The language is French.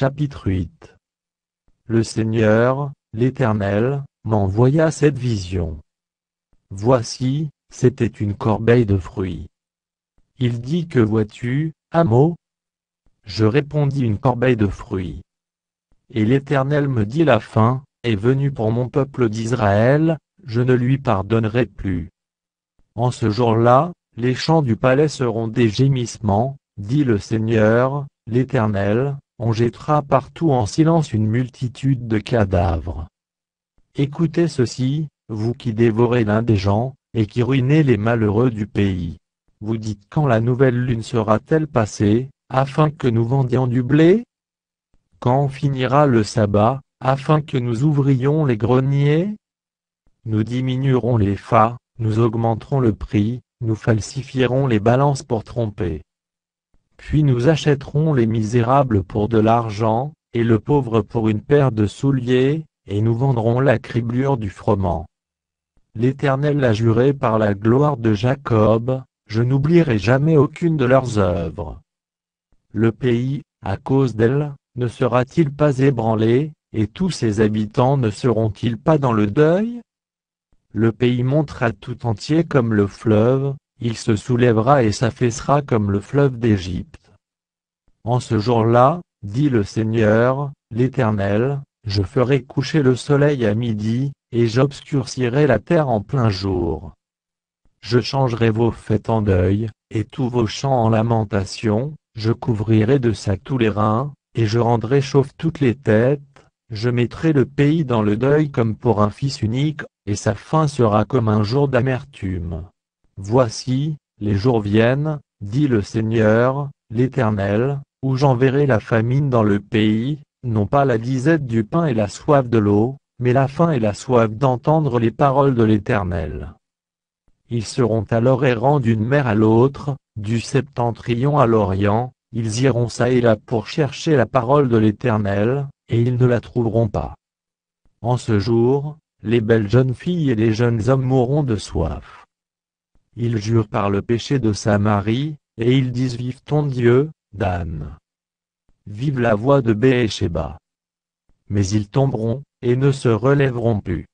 Chapitre 8. Le Seigneur, l'Éternel, m'envoya cette vision. Voici, c'était une corbeille de fruits. Il dit: Que vois-tu, Amos? Je répondis: une corbeille de fruits. Et l'Éternel me dit: la fin est venue pour mon peuple d'Israël, je ne lui pardonnerai plus. En ce jour-là, les champs du palais seront des gémissements, dit le Seigneur, l'Éternel, on jettera partout en silence une multitude de cadavres. Écoutez ceci, vous qui dévorez l'indigent, et qui ruinez les malheureux du pays. Vous dites: quand la nouvelle lune sera-t-elle passée, afin que nous vendions du blé? Quand finira le sabbat, afin que nous ouvrions les greniers? Nous diminuerons les fats, nous augmenterons le prix, nous falsifierons les balances pour tromper. Puis nous achèterons les misérables pour de l'argent, et le pauvre pour une paire de souliers, et nous vendrons la criblure du froment. L'Éternel l'a juré par la gloire de Jacob, je n'oublierai jamais aucune de leurs œuvres. Le pays, à cause d'elle, ne sera-t-il pas ébranlé, et tous ses habitants ne seront-ils pas dans le deuil? Le pays montera tout entier comme le fleuve, il se soulèvera et s'affaissera comme le fleuve d'Égypte. En ce jour-là, dit le Seigneur, l'Éternel, je ferai coucher le soleil à midi, et j'obscurcirai la terre en plein jour. Je changerai vos fêtes en deuil, et tous vos chants en lamentation, je couvrirai de sacs tous les reins, et je rendrai chauves toutes les têtes, je mettrai le pays dans le deuil comme pour un fils unique, et sa fin sera comme un jour d'amertume. Voici, les jours viennent, dit le Seigneur, l'Éternel, où j'enverrai la famine dans le pays, non pas la disette du pain et la soif de l'eau, mais la faim et la soif d'entendre les paroles de l'Éternel. Ils seront alors errants d'une mer à l'autre, du septentrion à l'orient, ils iront çà et là pour chercher la parole de l'Éternel, et ils ne la trouveront pas. En ce jour, les belles jeunes filles et les jeunes hommes mourront de soif. Ils jurent par le péché de Samarie, et ils disent: vive ton Dieu, Dan. Vive la voix de Béésheba. Mais ils tomberont, et ne se relèveront plus.